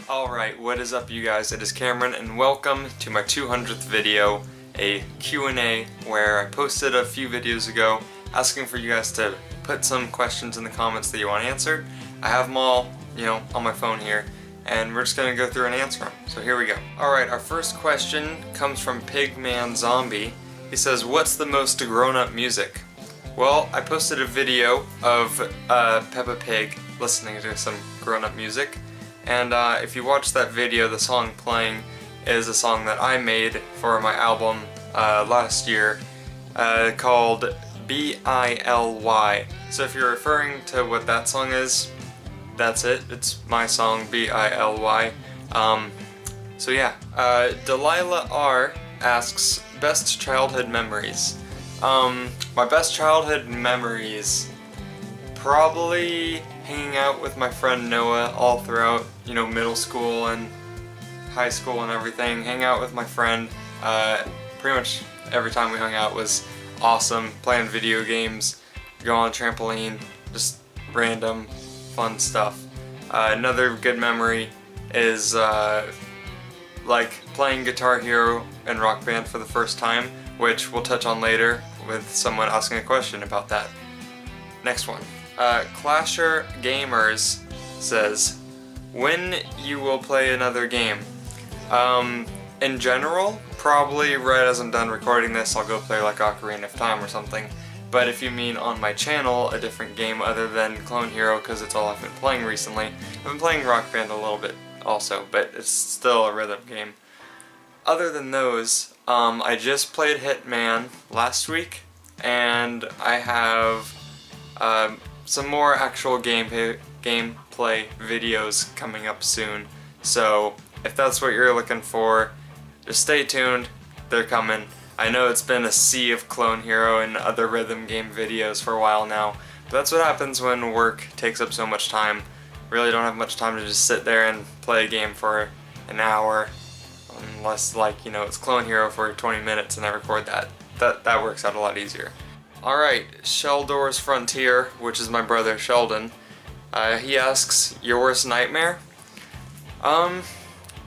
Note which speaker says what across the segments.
Speaker 1: Alright, what is up you guys? It is Cameron and welcome to my 200th video, a Q&A, where I posted a few videos ago asking for you guys to put some questions in the comments that you want answered. I have them all, on my phone here, and we're just going to go through and answer them. So here we go. Alright, our first question comes from Pigman Zombie. He says, what's the most grown-up music? Well, I posted a video of Peppa Pig listening to some grown-up music. And if you watch that video, the song playing is a song that I made for my album last year called B-I-L-Y. So if you're referring to what that song is, that's it. It's my song, B-I-L-Y. So yeah, Delilah R asks, best childhood memories. My best childhood memories, probably hanging out with my friend Noah all throughout, middle school and high school and everything. Hang out with my friend, pretty much every time we hung out was awesome. Playing video games, go on a trampoline, just random fun stuff. Another good memory is like playing Guitar Hero and Rock Band for the first time, which we'll touch on later with someone asking a question about that. Next one. Clasher Gamers says, when you will play another game? In general, probably right as I'm done recording this, I'll go play like Ocarina of Time or something. But if you mean on my channel, a different game other than Clone Hero, because it's all I've been playing recently. I've been playing Rock Band a little bit also, but it's still a rhythm game. Other than those, I just played Hitman last week, and I have some more actual gameplay videos coming up soon. So if that's what you're looking for, just stay tuned. They're coming. I know it's been a sea of Clone Hero and other rhythm game videos for a while now, but that's what happens when work takes up so much time. Really don't have much time to just sit there and play a game for an hour, unless it's Clone Hero for 20 minutes and I record that. That works out a lot easier. Alright, Sheldor's Frontier, which is my brother Sheldon, he asks, your worst nightmare? My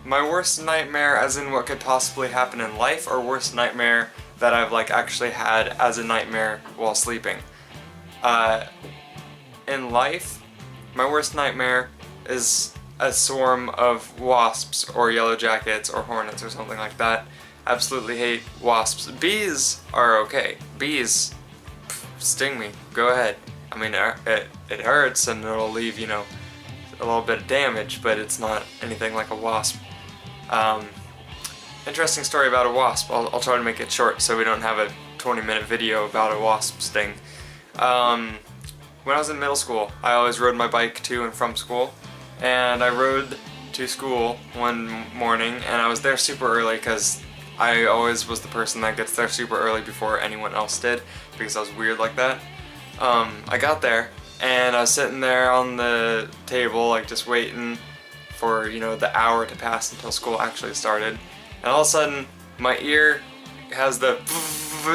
Speaker 1: worst nightmare as in what could possibly happen in life, or worst nightmare that I've actually had as a nightmare while sleeping? In life, my worst nightmare is a swarm of wasps or yellow jackets or hornets or something like that. Absolutely hate wasps. Bees are okay. Bees sting me, go ahead. I mean, it hurts and it'll leave, a little bit of damage, but it's not anything like a wasp. Interesting story about a wasp. I'll try to make it short so we don't have a 20-minute video about a wasp sting. When I was in middle school, I always rode my bike to and from school, and I rode to school one morning, and I was there super early because I always was the person that gets there super early before anyone else did, because I was weird like that. I got there, and I was sitting there on the table, just waiting for, the hour to pass until school actually started. And all of a sudden, my ear has the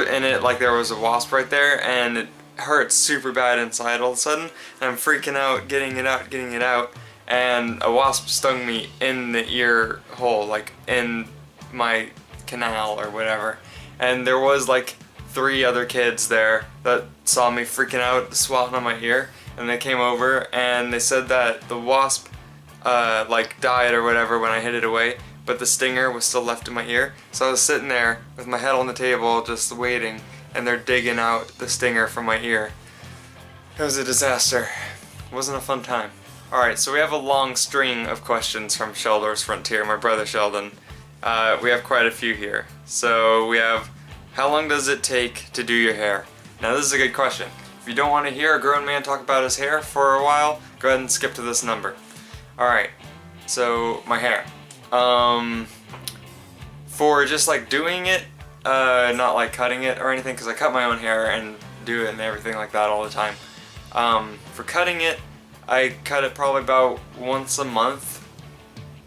Speaker 1: in it like there was a wasp right there, and it hurts super bad inside all of a sudden. And I'm freaking out, getting it out, and a wasp stung me in the ear hole, in my canal or whatever. And there was 3 other kids there that saw me freaking out, swatting on my ear, and they came over and they said that the wasp died or whatever when I hid it away, but the stinger was still left in my ear. So I was sitting there with my head on the table just waiting, and they're digging out the stinger from my ear. It was a disaster. It wasn't a fun time. Alright, so we have a long string of questions from Sheldor's Frontier, my brother Sheldon. We have quite a few here. So we have, how long does it take to do your hair? Now this is a good question. If you don't want to hear a grown man talk about his hair for a while, go ahead and skip to this number. Alright, so my hair. For just doing it, not cutting it or anything, because I cut my own hair and do it and everything like that all the time. For cutting it, I cut it probably about once a month,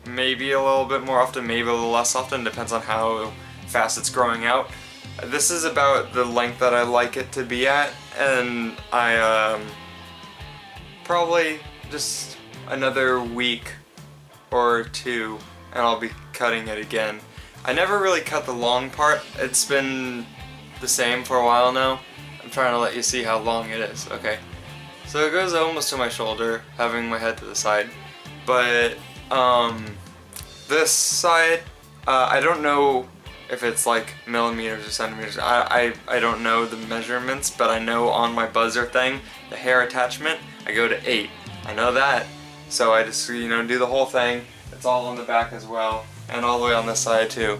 Speaker 1: maybe a little bit more often, maybe a little less often, depends on how fast it's growing out. This is about the length that I like it to be at, and I probably just another week or two and I'll be cutting it again. I never really cut the long part. It's been the same for a while now. I'm trying to let you see how long it is. Okay, so it goes almost to my shoulder, having my head to the side. But this side, I don't know if it's like millimeters or centimeters. I don't know the measurements, but I know on my buzzer thing, the hair attachment, I go to 8. I know that, so I just, you know, do the whole thing. It's all on the back as well, and all the way on this side too.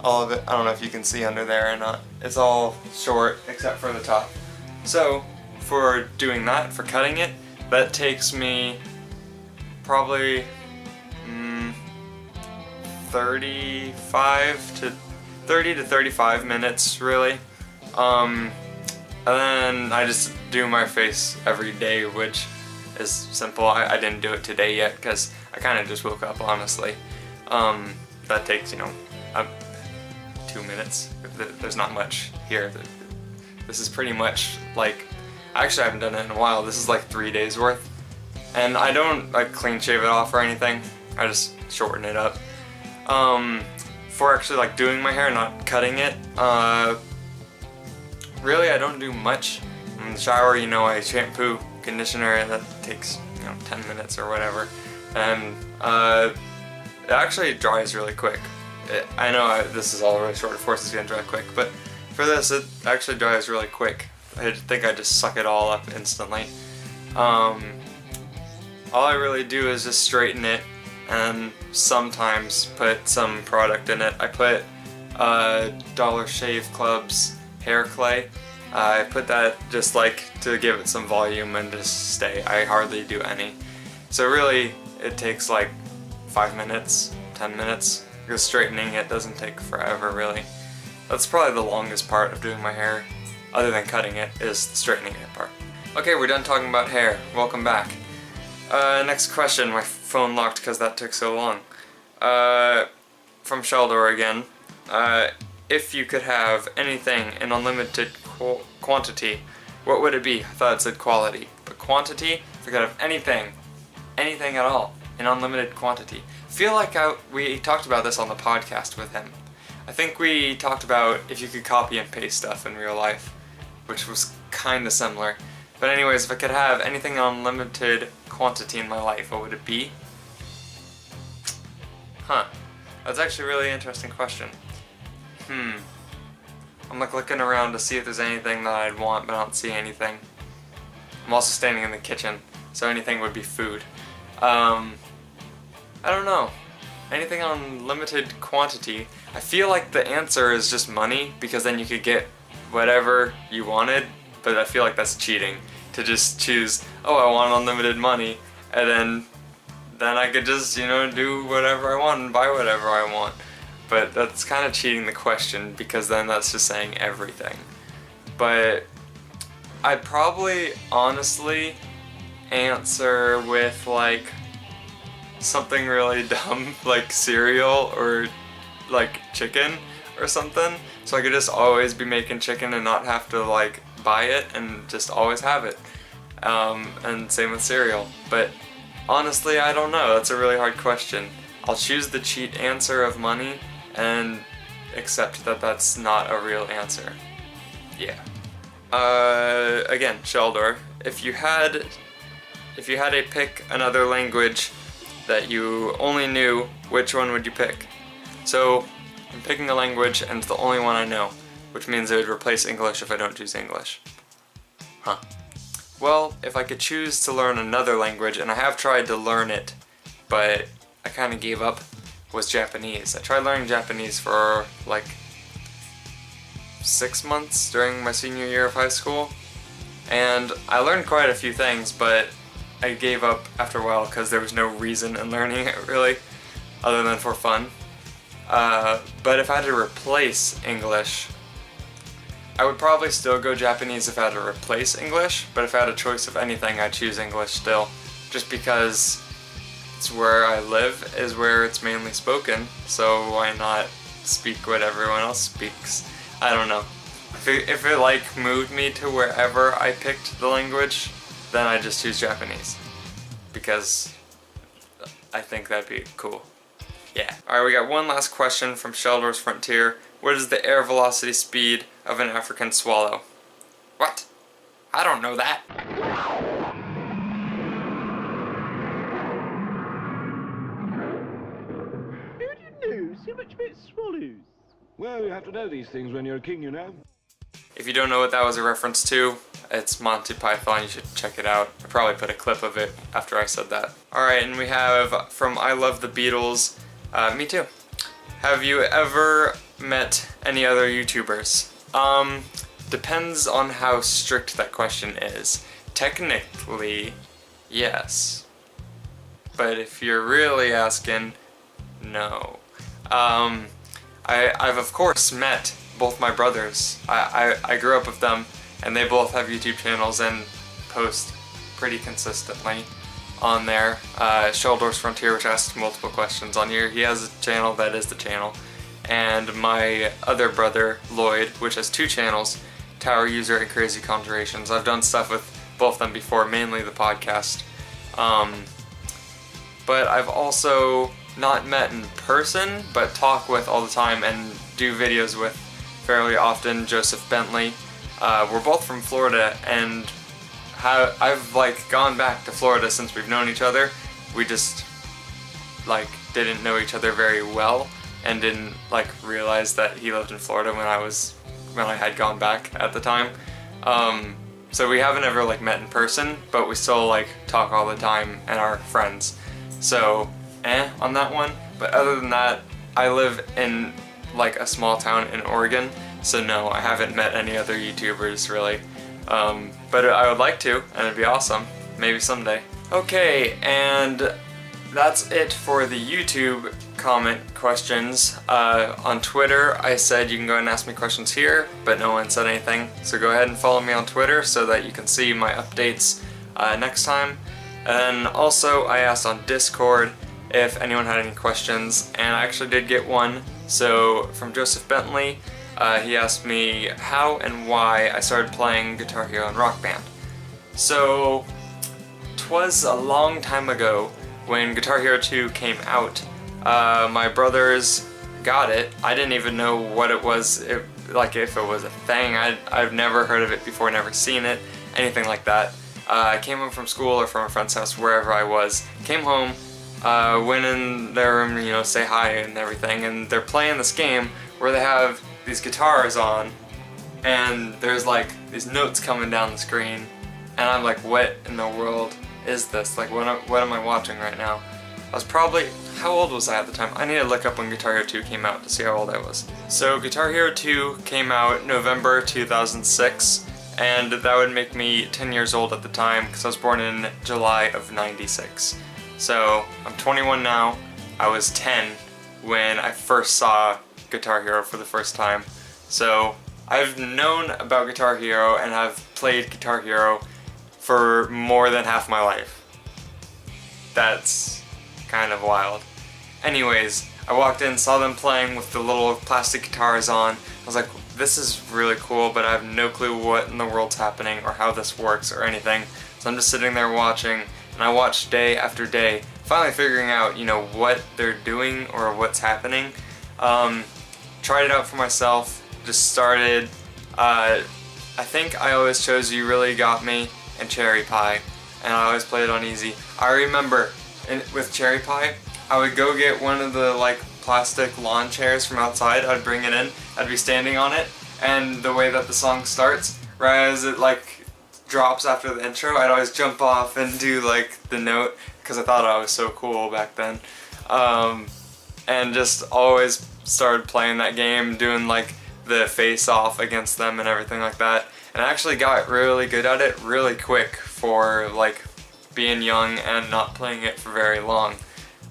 Speaker 1: All of it, I don't know if you can see under there or not. It's all short except for the top. So for doing that, for cutting it, that takes me probably 30 to 35 minutes really. And then I just do my face every day, which is simple. I didn't do it today yet because I kind of just woke up, honestly. That takes, you know, 2 minutes. There's not much here. This is pretty much like, actually I haven't done it in a while. This is like 3 days worth. And I don't like clean shave it off or anything. I just shorten it up. For actually like doing my hair, not cutting it, really I don't do much. In the shower, you know, I shampoo, conditioner, and that takes, you know, 10 minutes or whatever. And it actually dries really quick. I know this is all really short, of course it's gonna dry quick, but for this it actually dries really quick. I think I just suck it all up instantly. All I really do is just straighten it and sometimes put some product in it. I put Dollar Shave Club's hair clay. I put that just like to give it some volume and just stay. I hardly do any. So really it takes like 5 minutes, 10 minutes, because straightening it doesn't take forever really. That's probably the longest part of doing my hair, other than cutting it, is the straightening it part. Okay, we're done talking about hair. Welcome back. Next question. My phone locked because that took so long. From Sheldor again. If you could have anything in unlimited quantity, what would it be? I thought it said quality. But quantity, if you could have anything at all, in unlimited quantity. I feel like we talked about this on the podcast with him. I think we talked about if you could copy and paste stuff in real life, which was kinda similar. But anyways, if I could have anything in unlimited quantity in my life, what would it be? Huh. That's actually a really interesting question. I'm like looking around to see if there's anything that I'd want, but I don't see anything. I'm also standing in the kitchen, so anything would be food. I don't know. Anything on limited quantity. I feel like the answer is just money, because then you could get whatever you wanted, but I feel like that's cheating. To just choose, oh, I want unlimited money, and then I could just, you know, do whatever I want and buy whatever I want. But that's kind of cheating the question, because then that's just saying everything. But I'd probably honestly answer with like something really dumb, like cereal or like chicken or something, so I could just always be making chicken and not have to like buy it and just always have it. And same with cereal. But honestly, I don't know. That's a really hard question. I'll choose the cheat answer of money and accept that that's not a real answer. Yeah. Again, Sheldor, if you had to pick another language that you only knew, which one would you pick? So, I'm picking a language and it's the only one I know, which means it would replace English if I don't choose English. Huh. Well, if I could choose to learn another language, and I have tried to learn it, but I kind of gave up, was Japanese. I tried learning Japanese for like 6 months during my senior year of high school, and I learned quite a few things, but I gave up after a while because there was no reason in learning it really, other than for fun. But if I had to replace English, I would probably still go Japanese if I had to replace English, but if I had a choice of anything, I'd choose English still, just because it's where I live, is where it's mainly spoken, so why not speak what everyone else speaks? I don't know. If it like moved me to wherever I picked the language, then I just choose Japanese, because I think that'd be cool. Yeah. Alright, we got one last question from Sheldor's Frontier. What is the air velocity speed of an African swallow? What? I don't know that.
Speaker 2: Who do you know so much about swallows?
Speaker 3: Well, you have to know these things when you're a king, you know.
Speaker 1: If you don't know what that was a reference to, it's Monty Python. You should check it out. I probably put a clip of it after I said that. Alright, and we have from I Love the Beatles. Me too. Have you ever met any other YouTubers? Depends on how strict that question is. Technically, yes. But if you're really asking, no. I've of course met both my brothers. I grew up with them, and they both have YouTube channels and post pretty consistently on there. Sheldor's Frontier, which asked multiple questions on here, he has a channel that is the channel. And my other brother, Lloyd, which has 2 channels, Tower User and Crazy Conjurations. I've done stuff with both of them before, mainly the podcast. But I've also not met in person, but talk with all the time and do videos with fairly often, Joseph Bentley. We're both from Florida, and I've like gone back to Florida since we've known each other. We just like didn't know each other very well and didn't like realize that he lived in Florida when I had gone back at the time. So we haven't ever like met in person, but we still like talk all the time and are friends. So on that one. But other than that, I live in like a small town in Oregon, so no, I haven't met any other YouTubers really. But I would like to, and it'd be awesome. Maybe someday. Okay, and that's it for the YouTube comment questions. On Twitter, I said you can go ahead and ask me questions here, but no one said anything. So go ahead and follow me on Twitter so that you can see my updates next time. And also, I asked on Discord if anyone had any questions, and I actually did get one. So from Joseph Bentley, he asked me how and why I started playing Guitar Hero and Rock Band. So, 'twas a long time ago when Guitar Hero 2 came out. My brothers got it. I didn't even know what it was, if it was a thing. I've never heard of it before, never seen it, anything like that. I came home from school or from a friend's house, wherever I was. Came home, went in their room, say hi and everything, and they're playing this game where they have these guitars on, and there's like these notes coming down the screen, and I'm like, what in the world is this? Like, what am I watching right now? I was probably, how old was I at the time? I need to look up when Guitar Hero 2 came out to see how old I was. So Guitar Hero 2 came out November 2006, and that would make me 10 years old at the time because I was born in July of '96. So I'm 21 now. I was 10 when I first saw Guitar Hero for the first time. So I've known about Guitar Hero and I've played Guitar Hero for more than half my life. That's kind of wild. Anyways, I walked in, saw them playing with the little plastic guitars on. I was like, this is really cool, but I have no clue what in the world's happening or how this works or anything. So I'm just sitting there watching, and I watched day after day, finally figuring out, what they're doing or what's happening. Tried it out for myself, just started. I think I always chose You Really Got Me and Cherry Pie, and I always played on easy. I remember with Cherry Pie, I would go get one of the plastic lawn chairs from outside. I'd bring it in, I'd be standing on it, and the way that the song starts, right as it drops after the intro, I'd always jump off and do the note because I thought I was so cool back then, and just always started playing that game, doing the face off against them and everything like that, and I actually got really good at it really quick for being young and not playing it for very long.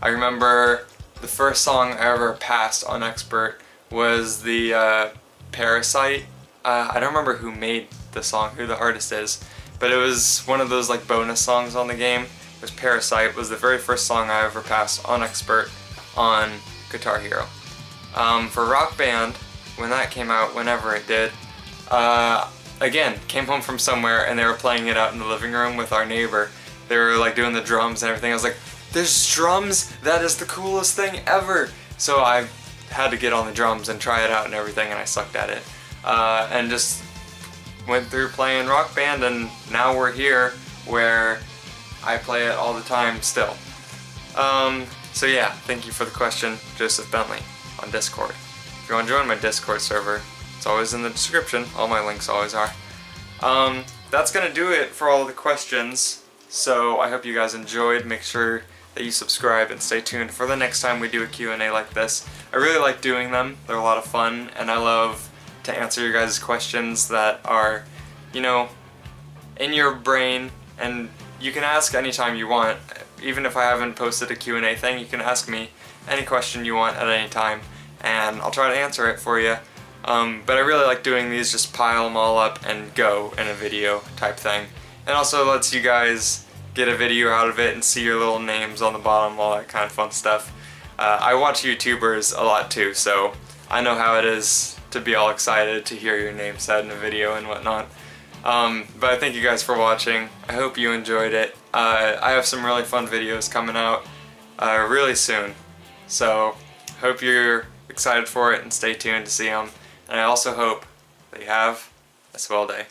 Speaker 1: I remember the first song I ever passed on Expert was the Parasite. I don't remember who made the song, who the artist is, but it was one of those bonus songs on the game. It was Parasite, was the very first song I ever passed on Expert on Guitar Hero. For Rock Band, when that came out, whenever it did, again, came home from somewhere and they were playing it out in the living room with our neighbor. They were doing the drums and everything. I was like, there's drums, that is the coolest thing ever. So I had to get on the drums and try it out and everything, and I sucked at it. And just went through playing Rock Band, and now we're here where I play it all the time still. So yeah, thank you for the question, Joseph Bentley, on Discord. If you want to join my Discord server, it's always in the description. All my links always are. That's gonna do it for all the questions. So I hope you guys enjoyed. Make sure that you subscribe and stay tuned for the next time we do a Q&A like this. I really like doing them. They're a lot of fun, and I love to answer your guys' questions that are, you know, in your brain, and you can ask anytime you want. Even if I haven't posted a Q&A thing, you can ask me any question you want at any time, and I'll try to answer it for you. But I really like doing these, just pile them all up and go in a video type thing. And also lets you guys get a video out of it and see your little names on the bottom, all that kind of fun stuff. I watch YouTubers a lot too, so I know how it is to be all excited to hear your name said in a video and whatnot. But I thank you guys for watching. I hope you enjoyed it. I have some really fun videos coming out really soon, so hope you're excited for it and stay tuned to see them. And I also hope that you have a swell day.